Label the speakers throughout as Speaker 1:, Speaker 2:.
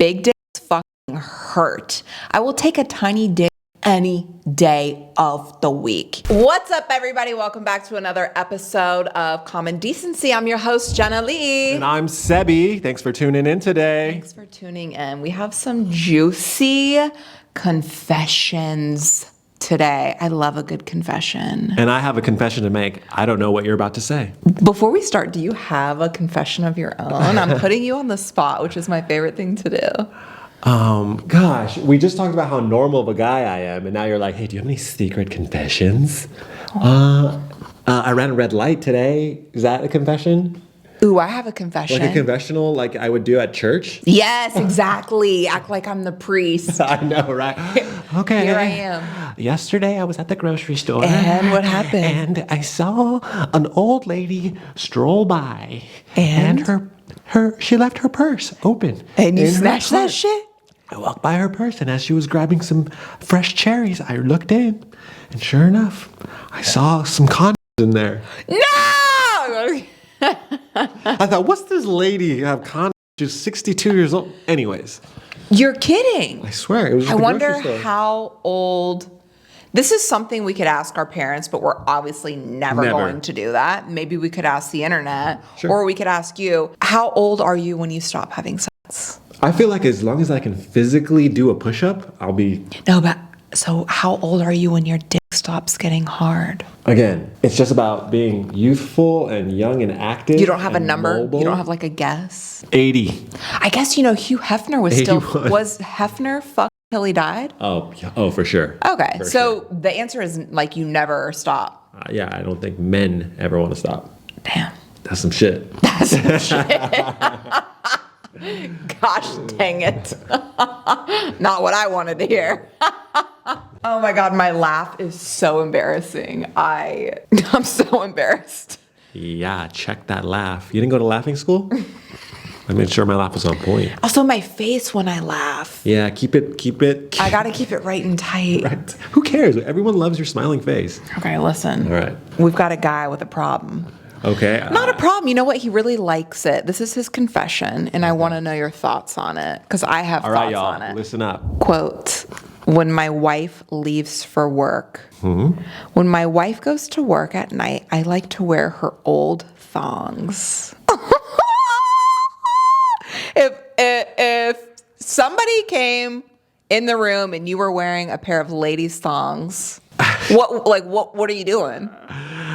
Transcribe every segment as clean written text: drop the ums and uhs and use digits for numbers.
Speaker 1: big dicks fucking hurt. I will take a tiny dick any day of the week. What's up, everybody? Welcome back to another episode of Common Decency. I'm your host, Jenna Lee.
Speaker 2: And I'm Sebby. Thanks for tuning in today.
Speaker 1: Thanks for tuning in. We have some juicy confessions today. I love a good confession.
Speaker 2: And I have a confession to make. I don't know what you're about to say.
Speaker 1: Before we start, do you have a confession of your own? I'm putting you on the spot, which is my favorite thing to do.
Speaker 2: Gosh, we just talked about how normal of a guy I am, and now you're like, hey, do you have any secret confessions? I ran a red light today. Is that a confession?
Speaker 1: Ooh, I have a confession.
Speaker 2: Like a confessional like I would do at church?
Speaker 1: Yes, exactly. Act like I'm the priest.
Speaker 2: I know, right? Okay.
Speaker 1: Here I am.
Speaker 2: Yesterday I was at the grocery store.
Speaker 1: And what happened?
Speaker 2: And I saw an old lady stroll by.
Speaker 1: And
Speaker 2: she left her purse open.
Speaker 1: And you snatched that shit?
Speaker 2: I walked by her purse, and as she was grabbing some fresh cherries, I looked in, and sure enough, I saw some condoms in there.
Speaker 1: No!
Speaker 2: I thought, what's this lady have condoms? She's 62 years old. Anyways.
Speaker 1: You're kidding.
Speaker 2: I swear, it was just
Speaker 1: I
Speaker 2: the
Speaker 1: wonder
Speaker 2: grocery store.
Speaker 1: how old... This is something we could ask our parents, but we're obviously never going to do that. Maybe we could ask the internet, or we could ask you, how old are you when you stop having sex?
Speaker 2: I feel like as long as I can physically do a push-up, I'll be...
Speaker 1: No, but so how old are you when your dick stops getting hard?
Speaker 2: Again, it's just about being youthful and young and active.
Speaker 1: You don't have a number?
Speaker 2: Mobile.
Speaker 1: You don't have like a guess?
Speaker 2: 80.
Speaker 1: I guess, Hugh Hefner was
Speaker 2: 81.
Speaker 1: still... Was Hefner fucked till he died?
Speaker 2: Oh, for sure.
Speaker 1: Okay,
Speaker 2: For
Speaker 1: so
Speaker 2: sure.
Speaker 1: the answer is like you never stop.
Speaker 2: Yeah, I don't think men ever want to stop.
Speaker 1: Damn.
Speaker 2: That's some shit.
Speaker 1: That's some shit. Gosh dang it. Not what I wanted to hear. Oh my God, my laugh is so embarrassing. I'm so embarrassed.
Speaker 2: Yeah, check that laugh. You didn't go to laughing school? I made sure my laugh was on point.
Speaker 1: Also my face when I laugh.
Speaker 2: Yeah, keep it.
Speaker 1: I gotta keep it right and tight.
Speaker 2: Right. Who cares? Everyone loves your smiling face.
Speaker 1: Okay, listen.
Speaker 2: All right.
Speaker 1: We've got a guy with a problem.
Speaker 2: Okay.
Speaker 1: Not a problem. You know what? He really likes it. This is his confession, and I want to know your thoughts on it, because I have
Speaker 2: All right,
Speaker 1: thoughts
Speaker 2: y'all.
Speaker 1: on it.
Speaker 2: Listen up.
Speaker 1: Quote, when my wife leaves for work, when my wife goes to work at night, I like to wear her old thongs. If somebody came in the room and you were wearing a pair of ladies' thongs, what are you doing?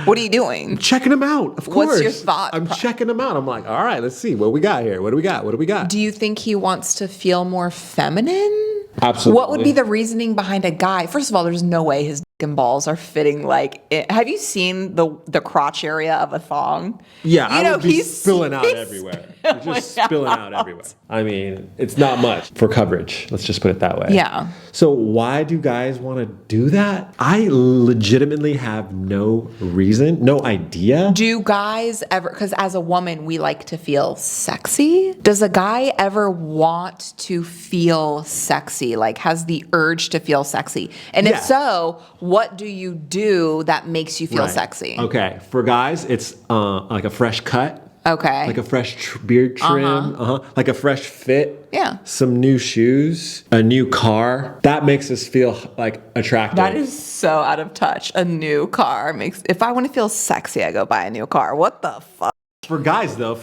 Speaker 1: What are you doing?
Speaker 2: Checking them out, of course.
Speaker 1: What's your thought?
Speaker 2: I'm checking them out. I'm like, all right, let's see. What we got here? What do we got?
Speaker 1: Do you think he wants to feel more feminine?
Speaker 2: Absolutely.
Speaker 1: What would be the reasoning behind a guy? First of all, there's no way his dick and balls are fitting like it. Have you seen the crotch area of a thong?
Speaker 2: Yeah, I would be
Speaker 1: he's
Speaker 2: spilling out everywhere. Just spilling out everywhere. I mean, it's not much for coverage. Let's just put it that way.
Speaker 1: Yeah.
Speaker 2: So why do guys want to do that? I legitimately have no reason, no idea.
Speaker 1: Do guys ever, because as a woman, we like to feel sexy. Does a guy ever want to feel sexy? Like has the urge to feel sexy? And if so, what do you do that makes you feel sexy?
Speaker 2: Okay, for guys, it's like a fresh cut.
Speaker 1: Okay.
Speaker 2: Like a fresh beard trim. Like a fresh fit.
Speaker 1: Yeah.
Speaker 2: Some new shoes. A new car. That makes us feel like attractive.
Speaker 1: That is so out of touch. A new car makes... If I want to feel sexy, I go buy a new car. What the fuck?
Speaker 2: For guys, though.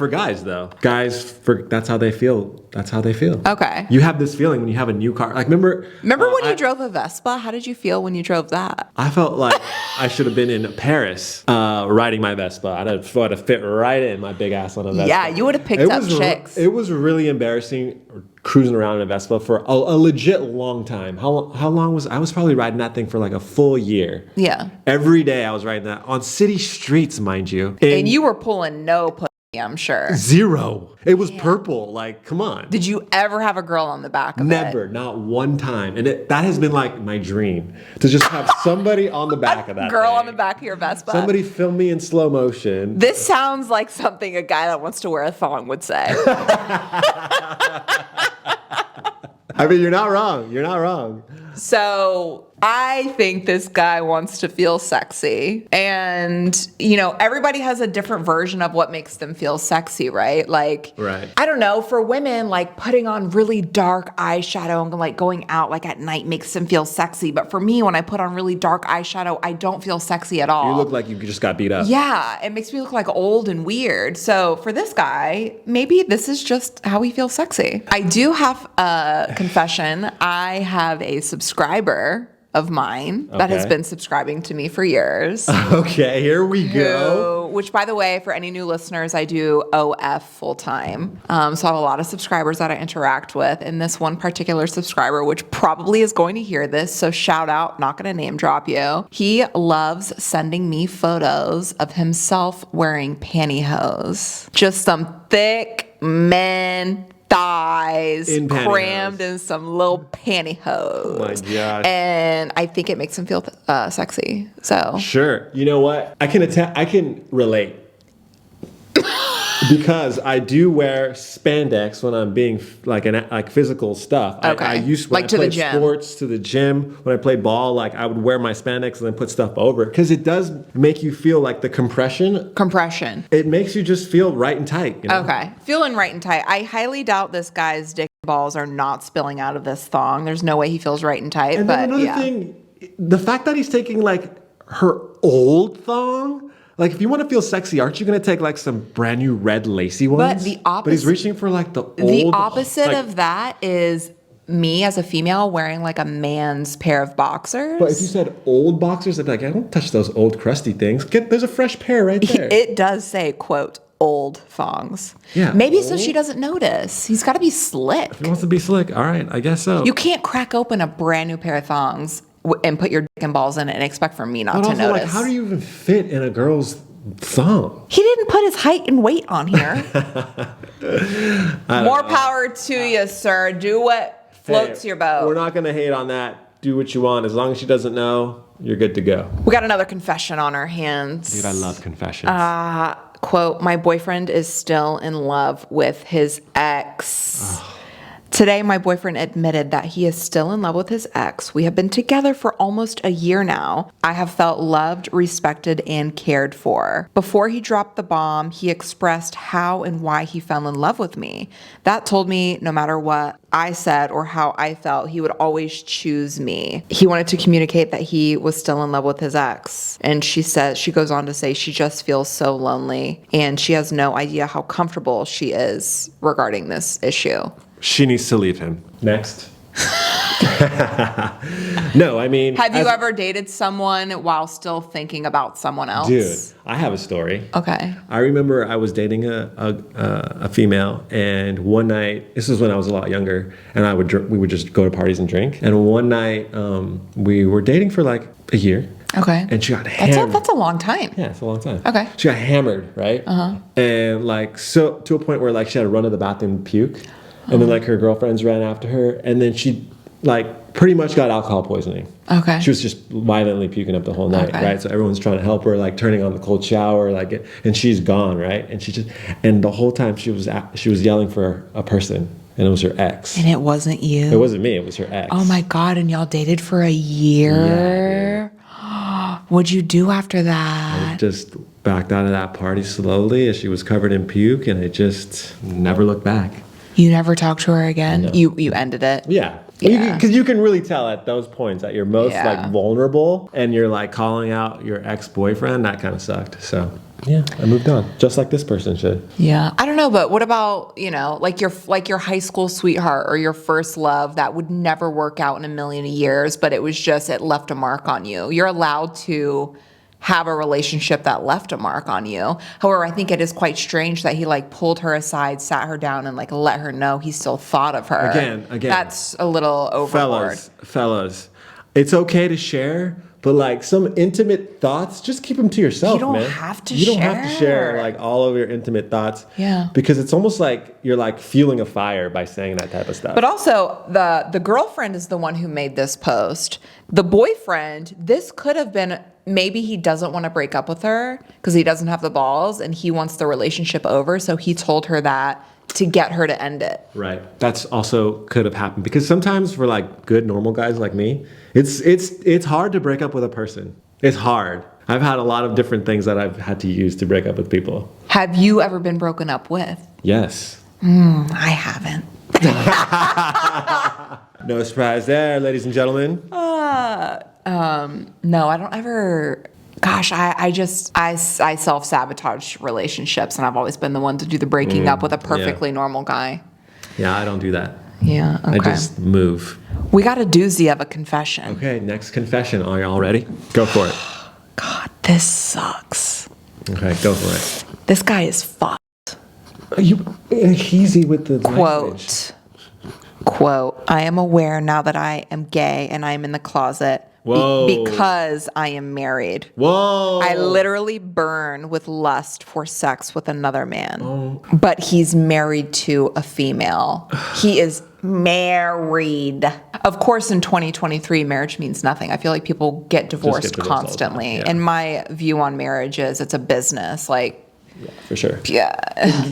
Speaker 2: Guys, that's how they feel.
Speaker 1: Okay.
Speaker 2: You have this feeling when you have a new car. Like, remember
Speaker 1: when you drove a Vespa? How did you feel when you drove that?
Speaker 2: I felt like I should have been in Paris riding my Vespa. I'd have fit right in my big ass on a Vespa.
Speaker 1: Yeah, you would have picked up chicks.
Speaker 2: It was really embarrassing cruising around in a Vespa for a legit long time. How long was I was probably riding that thing for like a full year.
Speaker 1: Yeah.
Speaker 2: Every day I was riding that on city streets, mind you.
Speaker 1: And you were pulling no pussy, I'm sure.
Speaker 2: Zero. It was purple. Like, come on.
Speaker 1: Did you ever have a girl on the back of it?
Speaker 2: Never, not one time. And that has been like my dream, to just have somebody on the back of that
Speaker 1: girl
Speaker 2: thing.
Speaker 1: on the back of your Vespa.
Speaker 2: Somebody film me in slow motion.
Speaker 1: This sounds like something a guy that wants to wear a thong would say.
Speaker 2: I mean, you're not wrong. So
Speaker 1: I think this guy wants to feel sexy. And, everybody has a different version of what makes them feel sexy, right? Like,
Speaker 2: right.
Speaker 1: I don't know, for women, like putting on really dark eyeshadow and like going out like at night makes them feel sexy. But for me, when I put on really dark eyeshadow, I don't feel sexy at all.
Speaker 2: You look like you just got beat up.
Speaker 1: Yeah, it makes me look like old and weird. So for this guy, maybe this is just how he feels sexy. I do have a confession. I have a subscriber of mine that has been subscribing to me for years.
Speaker 2: Okay, here we go.
Speaker 1: Which, by the way, for any new listeners, I do OF full time. So I have a lot of subscribers that I interact with. And this one particular subscriber, which probably is going to hear this, so shout out, not going to name drop you. He loves sending me photos of himself wearing pantyhose. Just some thick men thighs crammed in some little pantyhose.
Speaker 2: Oh my gosh.
Speaker 1: And I think it makes him feel sexy. So
Speaker 2: sure. You know what? I can relate. Because I do wear spandex when I'm being like physical stuff.
Speaker 1: Okay.
Speaker 2: I used when
Speaker 1: like
Speaker 2: I
Speaker 1: to
Speaker 2: played
Speaker 1: the gym.
Speaker 2: sports, to the gym. When I played ball, like I would wear my spandex and then put stuff over it because it does make you feel like the compression. It makes you just feel right and tight.
Speaker 1: Okay, feeling right and tight. I highly doubt this guy's dick and balls are not spilling out of this thong. There's no way he feels right and tight.
Speaker 2: And then another thing, the fact that he's taking like her old thong. Like, if you want to feel sexy, aren't you going to take, like, some brand new red lacy ones? But he's reaching for, like, the old...
Speaker 1: The opposite of that is me as a female wearing, like, a man's pair of boxers.
Speaker 2: But if you said old boxers, I'd be like, I don't touch those old crusty things. There's a fresh pair right there.
Speaker 1: It does say, quote, old thongs.
Speaker 2: Yeah.
Speaker 1: Maybe so she doesn't notice. He's got to be slick.
Speaker 2: If he wants to be slick, all right, I guess so.
Speaker 1: You can't crack open a brand new pair of thongs and put your dick and balls in it and expect for me not to notice.
Speaker 2: Like, how do you even fit in a girl's thong?
Speaker 1: He didn't put his height and weight on here. More power to you, sir. Do what floats your boat.
Speaker 2: We're not going to hate on that. Do what you want. As long as she doesn't know, you're good to go.
Speaker 1: We got another confession on our hands.
Speaker 2: Dude, I love confessions.
Speaker 1: Quote, my boyfriend is still in love with his ex. Today, my boyfriend admitted that he is still in love with his ex. We have been together for almost a year now. I have felt loved, respected, and cared for. Before he dropped the bomb, he expressed how and why he fell in love with me. That told me no matter what I said or how I felt, he would always choose me. He wanted to communicate that he was still in love with his ex. And she goes on to say she just feels so lonely and she has no idea how comfortable she is regarding this issue.
Speaker 2: She needs to leave him. Next. No, I mean...
Speaker 1: Have you ever dated someone while still thinking about someone else?
Speaker 2: Dude, I have a story.
Speaker 1: Okay.
Speaker 2: I remember I was dating a female, and one night, this was when I was a lot younger, and we would just go to parties and drink. And one night, we were dating for like a year.
Speaker 1: Okay.
Speaker 2: And she got hammered.
Speaker 1: That's a long time.
Speaker 2: Yeah, it's a long time.
Speaker 1: Okay.
Speaker 2: She got hammered, right? And like, so to a point where like she had to run to the bathroom and puke. And then like her girlfriends ran after her, and then she like pretty much got alcohol poisoning.
Speaker 1: Okay.
Speaker 2: She was just violently puking up the whole night, right? So everyone's trying to help her, like turning on the cold shower, like, and she's gone, right? And the whole time she was yelling for a person, and it was her ex.
Speaker 1: And it wasn't you.
Speaker 2: It wasn't me. It was her ex.
Speaker 1: Oh my God! And y'all dated for a year. Yeah. What'd you do after that?
Speaker 2: I just backed out of that party slowly as she was covered in puke, and I just never looked back.
Speaker 1: You never talked to her again?
Speaker 2: No.
Speaker 1: You ended it?
Speaker 2: Yeah.
Speaker 1: Yeah.
Speaker 2: Because you can really tell at those points that you're most like vulnerable and you're like calling out your ex-boyfriend. That kind of sucked. So yeah, I moved on, just like this person should.
Speaker 1: Yeah. I don't know, but what about, like your high school sweetheart or your first love that would never work out in a million years, but it left a mark on you. You're allowed to have a relationship that left a mark on you. However, I think it is quite strange that he like pulled her aside, sat her down, and like let her know he still thought of her.
Speaker 2: Again.
Speaker 1: That's a little overboard.
Speaker 2: Fellas, it's okay to share, but like some intimate thoughts, just keep them to yourself, man.
Speaker 1: You don't have to
Speaker 2: share like all of your intimate thoughts.
Speaker 1: Yeah.
Speaker 2: Because it's almost like you're like fueling a fire by saying that type of stuff.
Speaker 1: But also, the girlfriend is the one who made this post. The boyfriend, this could have been, maybe he doesn't want to break up with her because he doesn't have the balls and he wants the relationship over. So he told her that to get her to end it.
Speaker 2: Right. That's also could have happened because sometimes for like good normal guys like me, it's hard to break up with a person. It's hard. I've had a lot of different things that I've had to use to break up with people.
Speaker 1: Have you ever been broken up with?
Speaker 2: Yes.
Speaker 1: I haven't.
Speaker 2: No surprise there, ladies and gentlemen.
Speaker 1: No, I don't ever. Gosh, I self-sabotage relationships, and I've always been the one to do the breaking up with a perfectly normal guy.
Speaker 2: Yeah, I don't do that.
Speaker 1: Yeah, okay.
Speaker 2: I just move.
Speaker 1: We got a doozy of a confession.
Speaker 2: Okay, next confession. Are y'all ready? Go for it.
Speaker 1: God, this sucks.
Speaker 2: Okay, go for it.
Speaker 1: This guy is fucked.
Speaker 2: You easy with the language.
Speaker 1: Quote, I am aware now that I am gay and I am in the closet because I am married.
Speaker 2: Whoa.
Speaker 1: I literally burn with lust for sex with another man. But he's married to a female. He is married. Of course, in 2023, marriage means nothing. I feel like people get divorced constantly.
Speaker 2: Yeah.
Speaker 1: And my view on marriage is it's a business. Like,
Speaker 2: yeah, for sure.
Speaker 1: Yeah.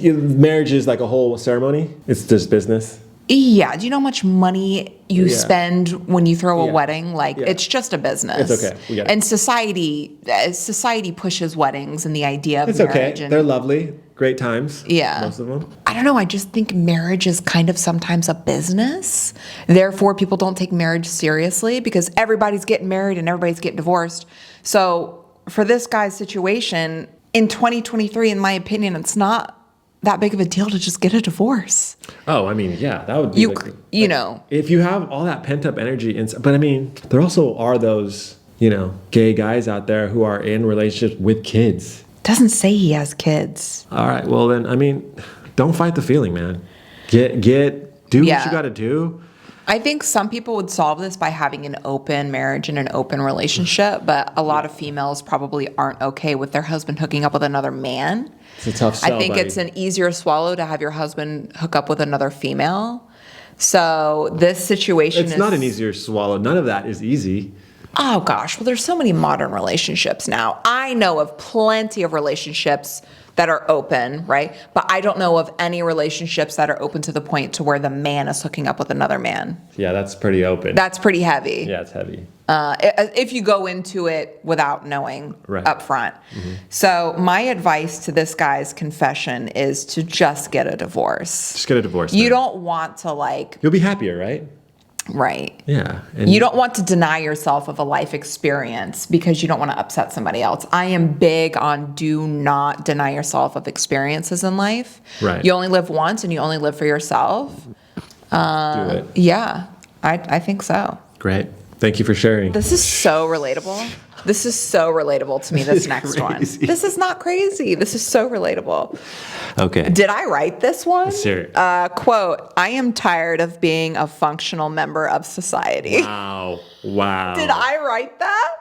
Speaker 2: Marriage is like a whole ceremony. It's just business.
Speaker 1: Yeah. Do you know how much money you spend when you throw a wedding? Like, it's just a business.
Speaker 2: It's okay. We get it.
Speaker 1: And society pushes weddings and the idea of
Speaker 2: it's
Speaker 1: marriage.
Speaker 2: Okay. They're lovely. Great times.
Speaker 1: Yeah.
Speaker 2: Most of them.
Speaker 1: I don't know. I just think marriage is kind of sometimes a business. Therefore, people don't take marriage seriously because everybody's getting married and everybody's getting divorced. So for this guy's situation, in 2023, in my opinion, it's not that big of a deal to just get a divorce.
Speaker 2: Oh, I mean, yeah, that would be
Speaker 1: you know,
Speaker 2: if you have all that pent up energy but I mean, there also are those, gay guys out there who are in relationships with kids.
Speaker 1: Doesn't say he has kids.
Speaker 2: All right, well then, I mean, don't fight the feeling, man. Do what you got to do.
Speaker 1: I think some people would solve this by having an open marriage and an open relationship, but a lot of females probably aren't okay with their husband hooking up with another man.
Speaker 2: It's a tough sell,
Speaker 1: I think
Speaker 2: buddy.
Speaker 1: it's an easier swallow to have your husband hook up with another female. So this situation
Speaker 2: It's not an easier swallow. None of that is easy.
Speaker 1: Oh gosh, well there's so many modern relationships now. I know of plenty of relationships that are open, right? But I don't know of any relationships that are open to the point to where the man is hooking up with another man.
Speaker 2: Yeah, that's pretty open.
Speaker 1: That's pretty heavy.
Speaker 2: Yeah, it's heavy.
Speaker 1: If you go into it without knowing up front. Mm-hmm. So my advice to this guy's confession is to just get a divorce.
Speaker 2: Just get a divorce.
Speaker 1: You don't want to
Speaker 2: You'll be happier, right?
Speaker 1: Right.
Speaker 2: Yeah.
Speaker 1: And you don't want to deny yourself of a life experience because you don't want to upset somebody else. I am big on do not deny yourself of experiences in life.
Speaker 2: Right.
Speaker 1: You only live once and you only live for yourself.
Speaker 2: Do it.
Speaker 1: Yeah, I think so.
Speaker 2: Great. Thank you for sharing.
Speaker 1: This is so relatable. This is so relatable to me, this next one. This is not crazy. This is so relatable.
Speaker 2: Okay.
Speaker 1: Did I write this one?
Speaker 2: Sure.
Speaker 1: Quote, I am tired of being a functional member of society.
Speaker 2: Wow.
Speaker 1: Did I write that?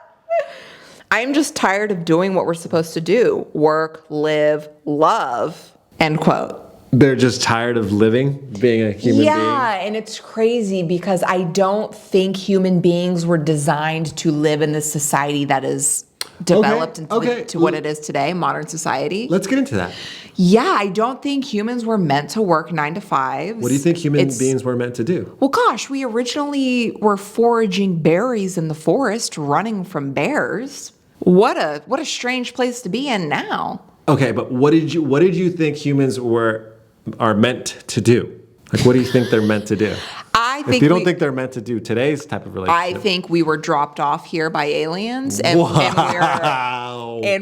Speaker 1: I'm just tired of doing what we're supposed to do. Work, live, love, end quote.
Speaker 2: They're just tired of living, being a human being?
Speaker 1: Yeah, and it's crazy because I don't think human beings were designed to live in this society that is developed to what it is today, modern society.
Speaker 2: Let's get into that.
Speaker 1: Yeah, I don't think humans were meant to work 9 to 5.
Speaker 2: What do you think human beings were meant to do?
Speaker 1: Well, gosh, we originally were foraging berries in the forest, running from bears. What a strange place to be in now.
Speaker 2: Okay, but what did you think humans are meant to do? What do you think they're meant to do? If you don't think they're meant to do today's type of relationship.
Speaker 1: I think we were dropped off here by aliens, and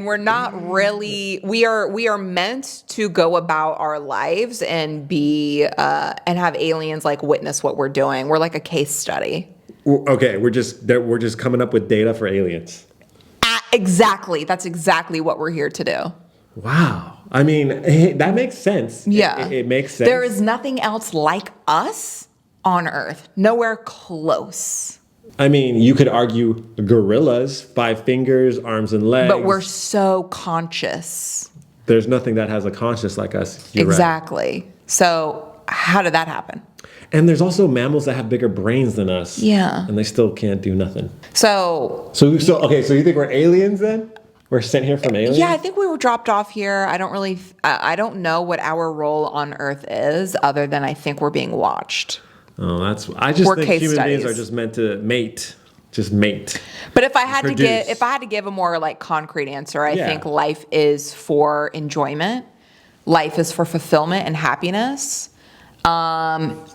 Speaker 1: we're not really. We are meant to go about our lives and be and have aliens witness what we're doing. We're like a case study.
Speaker 2: Okay, we're just coming up with data for aliens.
Speaker 1: Exactly. That's exactly what we're here to do.
Speaker 2: Wow. I mean, that makes sense.
Speaker 1: Yeah.
Speaker 2: It makes sense.
Speaker 1: There is nothing else like us on Earth. Nowhere close.
Speaker 2: I mean, you could argue gorillas, 5 fingers, arms and legs.
Speaker 1: But we're so conscious.
Speaker 2: There's nothing that has a conscious like us. You're
Speaker 1: exactly. Right. So how did that happen?
Speaker 2: And there's also mammals that have bigger brains than us.
Speaker 1: Yeah.
Speaker 2: And they still can't do nothing.
Speaker 1: So
Speaker 2: you think we're aliens then? We're sent here from aliens?
Speaker 1: Yeah, I think we were dropped off here. I don't know what our role on Earth is, other than I think we're being watched.
Speaker 2: Oh, I just
Speaker 1: We're
Speaker 2: think
Speaker 1: case
Speaker 2: human beings
Speaker 1: studies.
Speaker 2: are just meant to mate. Just mate.
Speaker 1: But if I had
Speaker 2: Produce.
Speaker 1: to give a more like concrete answer, I
Speaker 2: Yeah.
Speaker 1: think life is for enjoyment. Life is for fulfillment and happiness.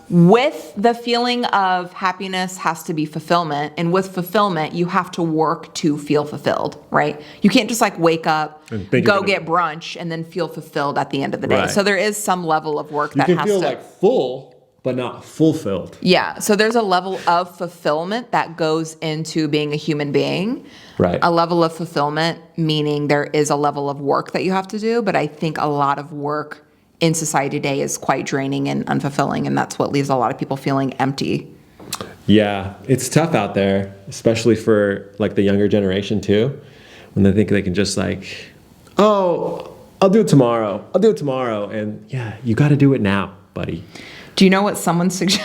Speaker 1: With the feeling of happiness has to be fulfillment, and with fulfillment, you have to work to feel fulfilled, right? You can't just like wake up,
Speaker 2: And think
Speaker 1: go
Speaker 2: you're gonna-
Speaker 1: get brunch, and then feel fulfilled at the end of the day.
Speaker 2: Right.
Speaker 1: So there is some level of work
Speaker 2: You
Speaker 1: that
Speaker 2: can
Speaker 1: has
Speaker 2: feel
Speaker 1: to.
Speaker 2: like full, but not fulfilled.
Speaker 1: Yeah, so there's a level of fulfillment that goes into being a human being.
Speaker 2: Right.
Speaker 1: A level of fulfillment, meaning there is a level of work that you have to do, but I think a lot of work in society today is quite draining and unfulfilling, and that's what leaves a lot of people feeling empty.
Speaker 2: Yeah, it's tough out there, especially for like the younger generation too, when they think they can just like, oh, I'll do it tomorrow. I'll do it tomorrow. And yeah, you got to do it now, buddy.
Speaker 1: Do you know what someone suggests?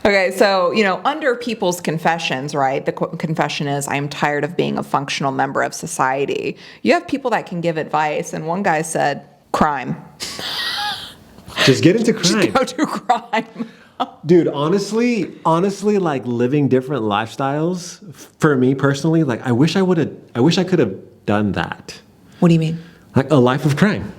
Speaker 1: Okay, so, under people's confessions, right? The confession is, I'm tired of being a functional member of society. You have people that can give advice, and one guy said, crime.
Speaker 2: Just get into crime.
Speaker 1: Go to crime.
Speaker 2: Dude, honestly, like living different lifestyles for me personally, like I wish I could have done that.
Speaker 1: What do you mean?
Speaker 2: Like a life of crime.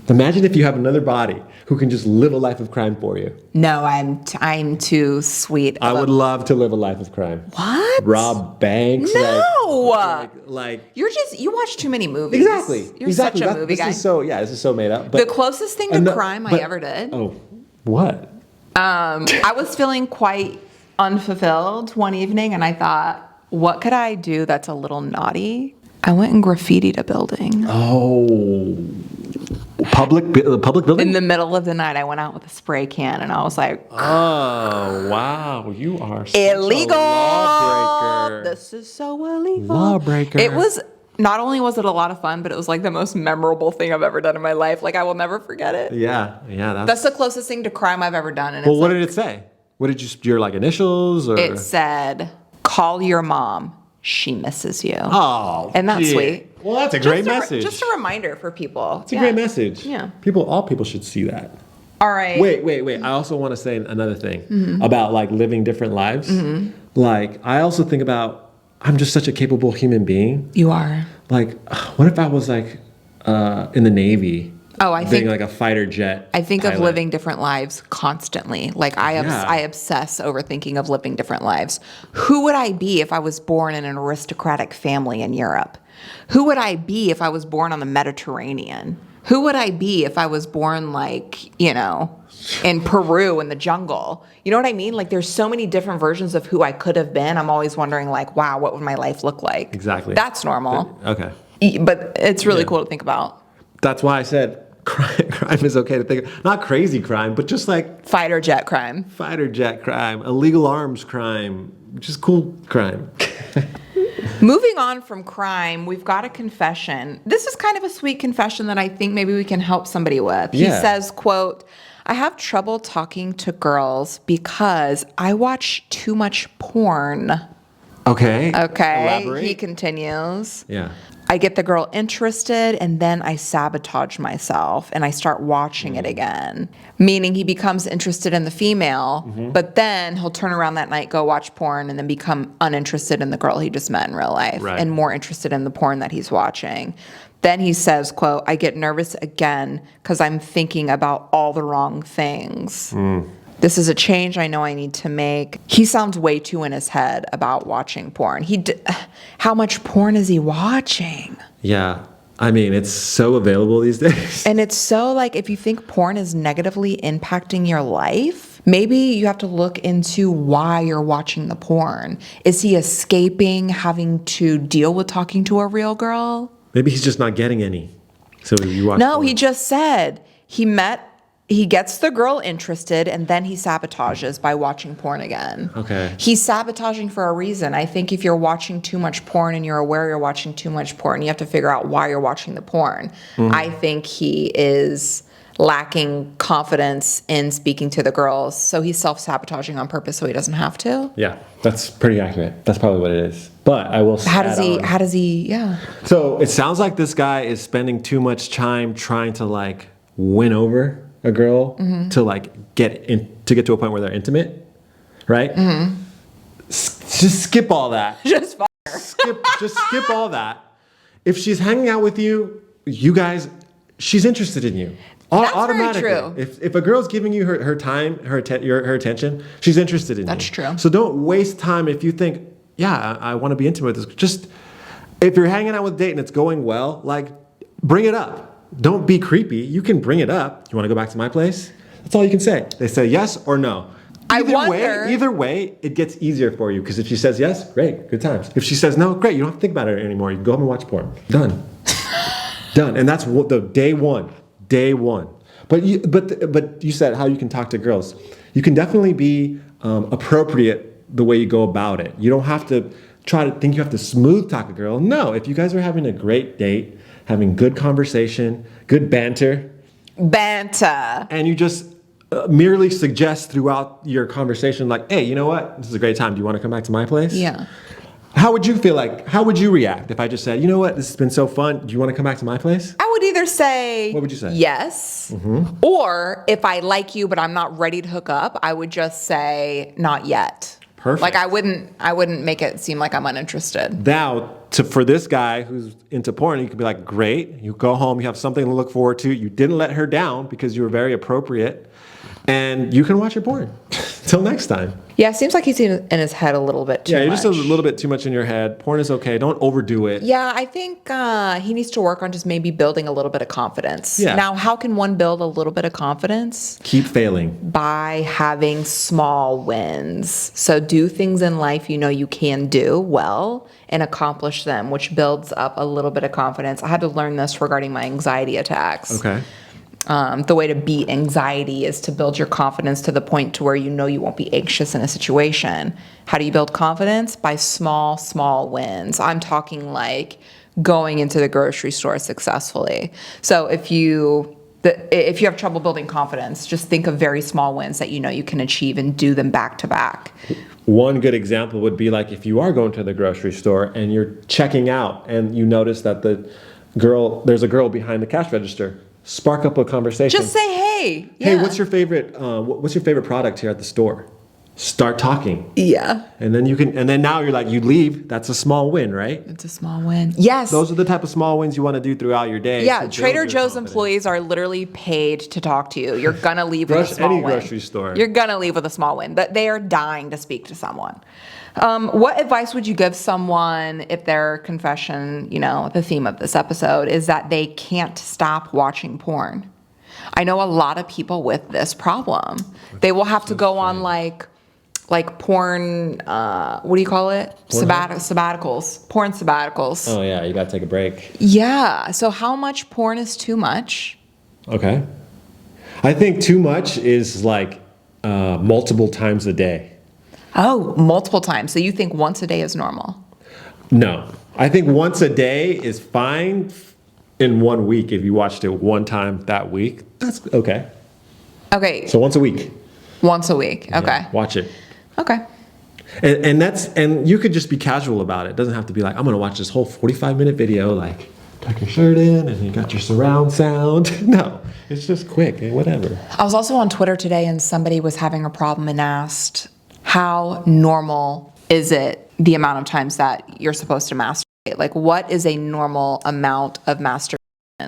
Speaker 2: Imagine if you have another body who can just live a life of crime for you.
Speaker 1: No, I'm too sweet.
Speaker 2: I would love to live a life of crime.
Speaker 1: What?
Speaker 2: Rob banks.
Speaker 1: No.
Speaker 2: Like
Speaker 1: You watch too many movies.
Speaker 2: exactly.
Speaker 1: You're
Speaker 2: exactly.
Speaker 1: such a movie guy.
Speaker 2: This is so made up. But
Speaker 1: The closest thing to crime I ever did.
Speaker 2: Oh, what?
Speaker 1: I was feeling quite unfulfilled one evening, and I thought, what could I do that's a little naughty? I went and graffitied a building.
Speaker 2: Oh, public building.
Speaker 1: In the middle of the night, I went out with a spray can, and I was like,
Speaker 2: Oh, wow. You are such
Speaker 1: illegal.
Speaker 2: a lawbreaker.
Speaker 1: This is so illegal.
Speaker 2: Lawbreaker.
Speaker 1: It was, not only was it a lot of fun, but it was like the most memorable thing I've ever done in my life. Like, I will never forget it.
Speaker 2: Yeah.
Speaker 1: That's the closest thing to crime I've ever done. And
Speaker 2: Well,
Speaker 1: it's
Speaker 2: what
Speaker 1: like,
Speaker 2: did it say? What did your like initials or?
Speaker 1: it said, call your mom. She misses you.
Speaker 2: Oh,
Speaker 1: Isn't that
Speaker 2: yeah.
Speaker 1: sweet?
Speaker 2: Well, that's a great message.
Speaker 1: Just a reminder for people.
Speaker 2: It's a great message.
Speaker 1: Yeah.
Speaker 2: All people should see that.
Speaker 1: All right.
Speaker 2: Wait. I also want to say another thing about like living different lives. Like, I also think about, I'm just such a capable human being.
Speaker 1: You are.
Speaker 2: Like, what if I was like in the Navy?
Speaker 1: Oh, I
Speaker 2: being
Speaker 1: think
Speaker 2: like a fighter jet.
Speaker 1: I think of
Speaker 2: pilot?
Speaker 1: living different lives constantly. Like I obsess over thinking of living different lives. Who would I be if I was born in an aristocratic family in Europe? Who would I be if I was born on the Mediterranean? Who would I be if I was born like, in Peru in the jungle? You know what I mean? Like there's so many different versions of who I could have been. I'm always wondering like, wow, what would my life look like?
Speaker 2: Exactly.
Speaker 1: That's normal.
Speaker 2: Okay.
Speaker 1: But it's really cool to think about.
Speaker 2: That's why I said crime is okay to think of. Not crazy crime, but just like
Speaker 1: Fighter jet crime.
Speaker 2: fighter jet crime, illegal arms crime, just cool crime.
Speaker 1: Moving on from crime, we've got a confession. This is kind of a sweet confession that I think maybe we can help somebody with. He says, quote, I have trouble talking to girls because I watch too much porn.
Speaker 2: Okay.
Speaker 1: Okay. He continues.
Speaker 2: Yeah.
Speaker 1: I get the girl interested and then I sabotage myself and I start watching it again. Meaning he becomes interested in the female, but then he'll turn around that night, go watch porn, and then become uninterested in the girl he just met in real life and more interested in the porn that he's watching. Then he says, quote, I get nervous again because I'm thinking about all the wrong things. This is a change I know I need to make. He sounds way too in his head about watching porn. How much porn is he watching?
Speaker 2: Yeah. I mean, it's so available these days.
Speaker 1: And it's so like, if you think porn is negatively impacting your life, maybe you have to look into why you're watching the porn. Is he escaping having to deal with talking to a real girl?
Speaker 2: Maybe he's just not getting any. So you watch
Speaker 1: No,
Speaker 2: porn.
Speaker 1: he just said he gets the girl interested and then he sabotages by watching porn again.
Speaker 2: Okay.
Speaker 1: He's sabotaging for a reason. I think if you're watching too much porn and you're aware you're watching too much porn, you have to figure out why you're watching the porn. I think he is lacking confidence in speaking to the girls. So he's self-sabotaging on purpose so he doesn't have to.
Speaker 2: Yeah, that's pretty accurate. That's probably what it is. But I will
Speaker 1: How does he, yeah.
Speaker 2: So it sounds like this guy is spending too much time trying to like win over a girl to like get to a point where they're intimate, right? Just skip all that.
Speaker 1: Just
Speaker 2: skip all that. If she's hanging out with you, you guys, she's interested in you.
Speaker 1: That's
Speaker 2: Automatically.
Speaker 1: very true.
Speaker 2: If a girl's giving you her time, her attention, she's interested in you.
Speaker 1: That's true.
Speaker 2: So don't waste time if you think, yeah, I want to be intimate with this. Just if you're hanging out with a date and it's going well, like bring it up. Don't be creepy. You can bring it up. You want to go back to my place? That's all you can say. They say yes or no. Either way, it gets easier for you because if she says yes, great, good times. If she says no, great, you don't have to think about it anymore. You can go home and watch porn. Done. Done. And that's the day one. Day one. But you said how you can talk to girls. You can definitely be appropriate the way you go about it. You don't have to try to think you have to smooth talk a girl. No, if you guys are having a great date, having good conversation, good banter, and you just merely suggest throughout your conversation, like, hey, you know what? This is a great time. Do you want to come back to my place?
Speaker 1: Yeah.
Speaker 2: How would you feel like, how would you react if I just said, you know what? This has been so fun. Do you want to come back to my place?
Speaker 1: I would either say,
Speaker 2: what would you say?
Speaker 1: Yes. Or if I like you, but I'm not ready to hook up, I would just say, not yet.
Speaker 2: Perfect.
Speaker 1: Like I wouldn't make it seem like I'm uninterested.
Speaker 2: Now, for this guy who's into porn, you could be like, great. You go home, you have something to look forward to. You didn't let her down because you were very appropriate. And you can watch your porn. Till next time.
Speaker 1: Yeah, it seems like he's in his head a little bit too much.
Speaker 2: Yeah, you're just a little bit too much in your head. Porn is okay. Don't overdo it.
Speaker 1: Yeah, I think he needs to work on just maybe building a little bit of confidence.
Speaker 2: Yeah.
Speaker 1: Now, how can one build a little bit of confidence?
Speaker 2: Keep failing.
Speaker 1: By having small wins. So do things in life you know you can do well and accomplish them, which builds up a little bit of confidence. I had to learn this regarding my anxiety attacks.
Speaker 2: Okay.
Speaker 1: The way to beat anxiety is to build your confidence to the point to where you know you won't be anxious in a situation. How do you build confidence? By small wins. I'm talking like going into the grocery store successfully. So if you have trouble building confidence, just think of very small wins that you know you can achieve and do them back to back.
Speaker 2: One good example would be like if you are going to the grocery store and you're checking out and you notice that there's a girl behind the cash register. Spark up a conversation.
Speaker 1: Just say, hey.
Speaker 2: Hey, what's your favorite product here at the store? Start talking.
Speaker 1: Yeah.
Speaker 2: And then now you're like, you leave. That's a small win, right?
Speaker 1: It's a small win. Yes.
Speaker 2: Those are the type of small wins you want to do throughout your day.
Speaker 1: Yeah, Trader Joe's employees are literally paid to talk to you. You're going to leave with a small win.
Speaker 2: Any grocery store.
Speaker 1: You're going to leave with a small win. But they are dying to speak to someone. What advice would you give someone if their confession, the theme of this episode is that they can't stop watching porn? I know a lot of people with this problem. They will have to go on like porn, what do you call it? Sabbaticals. Porn sabbaticals.
Speaker 2: Oh yeah, you gotta take a break.
Speaker 1: Yeah. So how much porn is too much?
Speaker 2: Okay. I think too much is like multiple times a day.
Speaker 1: Oh, multiple times. So you think once a day is normal?
Speaker 2: No. I think once a day is fine in 1 week. If you watched it one time that week, that's okay.
Speaker 1: Okay.
Speaker 2: So once a week.
Speaker 1: Once a week. Okay.
Speaker 2: Yeah, watch it.
Speaker 1: Okay.
Speaker 2: And you could just be casual about it. It doesn't have to be like, I'm going to watch this whole 45-minute video, like tuck your shirt in and you got your surround sound. No, it's just quick and whatever.
Speaker 1: I was also on Twitter today and somebody was having a problem and asked, how normal is it the amount of times that you're supposed to masturbate? Like, what is a normal amount of masturbation?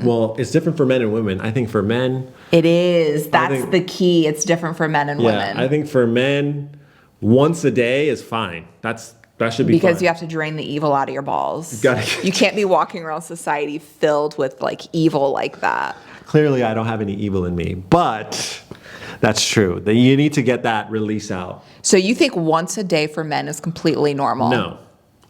Speaker 2: Well, it's different for men and women. I think for men...
Speaker 1: It is. That's the key. It's different for men and women.
Speaker 2: I think for men, once a day is fine. That should be fine.
Speaker 1: Because you have to drain the evil out of your balls. You can't be walking around society filled with, like, evil like that.
Speaker 2: Clearly, I don't have any evil in me, but... That's true. You need to get that release out.
Speaker 1: So you think once a day for men is completely normal?
Speaker 2: No.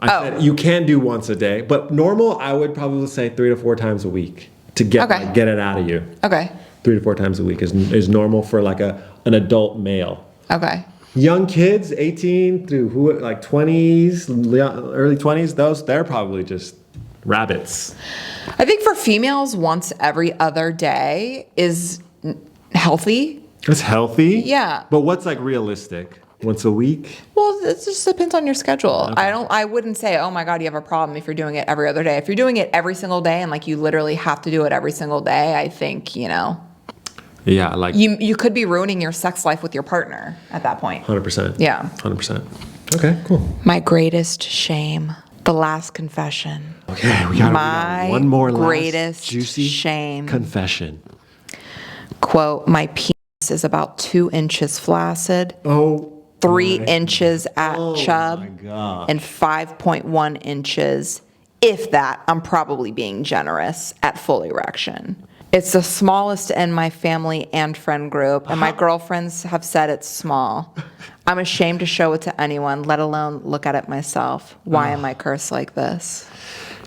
Speaker 2: I said you can do once a day, but normal, I would probably say 3 to 4 times a week to get it out of you. Okay. 3 to 4 times a week is normal for like an adult male.
Speaker 1: Okay.
Speaker 2: Young kids, 18 through 20s, early 20s, they're probably just rabbits.
Speaker 1: I think for females, once every other day is healthy.
Speaker 2: It's healthy?
Speaker 1: Yeah.
Speaker 2: But what's like realistic? Once a week?
Speaker 1: Well, it just depends on your schedule. Okay. I wouldn't say, oh my God, you have a problem if you're doing it every other day. If you're doing it every single day and like you literally have to do it every single day, I think,
Speaker 2: Yeah, like
Speaker 1: you could be ruining your sex life with your partner at that point.
Speaker 2: 100%.
Speaker 1: Yeah.
Speaker 2: 100%. Okay, cool.
Speaker 1: My greatest shame. The last confession.
Speaker 2: Okay, we got one more
Speaker 1: greatest
Speaker 2: last juicy
Speaker 1: shame.
Speaker 2: confession.
Speaker 1: Quote, my penis is about 2 inches flaccid. 3 inches at chub. And 5.1 inches, if that, I'm probably being generous, at full erection. It's the smallest in my family and friend group, and my girlfriends have said it's small. I'm ashamed to show it to anyone, let alone look at it myself. Why am I cursed like this?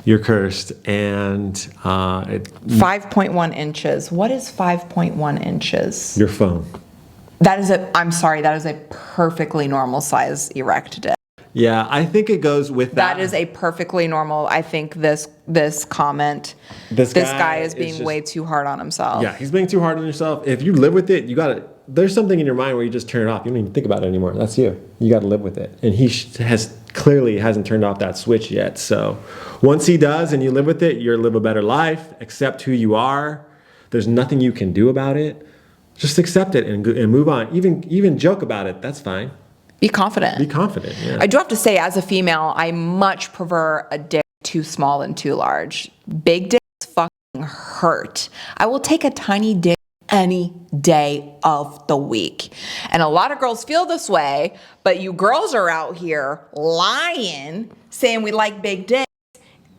Speaker 2: You're cursed, and
Speaker 1: 5.1 inches. What is 5.1 inches?
Speaker 2: Your phone.
Speaker 1: That is a perfectly normal size erect dick.
Speaker 2: Yeah, I think it goes with that.
Speaker 1: That is a perfectly normal. I think this comment. This guy is being way too hard on himself.
Speaker 2: Yeah, he's being too hard on yourself. If you live with it, you gotta. There's something in your mind where you just turn it off. You don't even think about it anymore. That's you. You got to live with it. And he hasn't turned off that switch yet. So once he does, and you live with it, you'll live a better life. Accept who you are. There's nothing you can do about it. Just accept it and move on. Even joke about it. That's fine.
Speaker 1: Be confident.
Speaker 2: Be confident, yeah.
Speaker 1: I do have to say, as a female, I much prefer a dick too small than too large. Big dicks fucking hurt. I will take a tiny dick any day of the week. And a lot of girls feel this way, but you girls are out here lying, saying we like big dicks,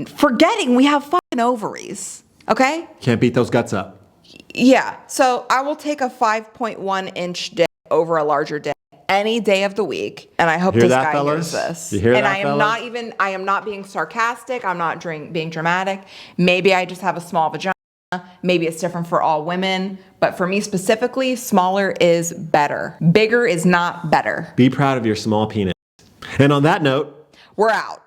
Speaker 1: forgetting we have fucking ovaries, okay?
Speaker 2: Can't beat those guts up.
Speaker 1: Yeah, so I will take a 5.1 inch dick over a larger dick any day of the week, and I hope this guy hears this.
Speaker 2: You hear
Speaker 1: and
Speaker 2: that,
Speaker 1: I am not being sarcastic. I'm not being dramatic. Maybe I just have a small vagina. Maybe it's different for all women, but for me specifically, smaller is better. Bigger is not better.
Speaker 2: Be proud of your small penis. And on that note,
Speaker 1: we're out.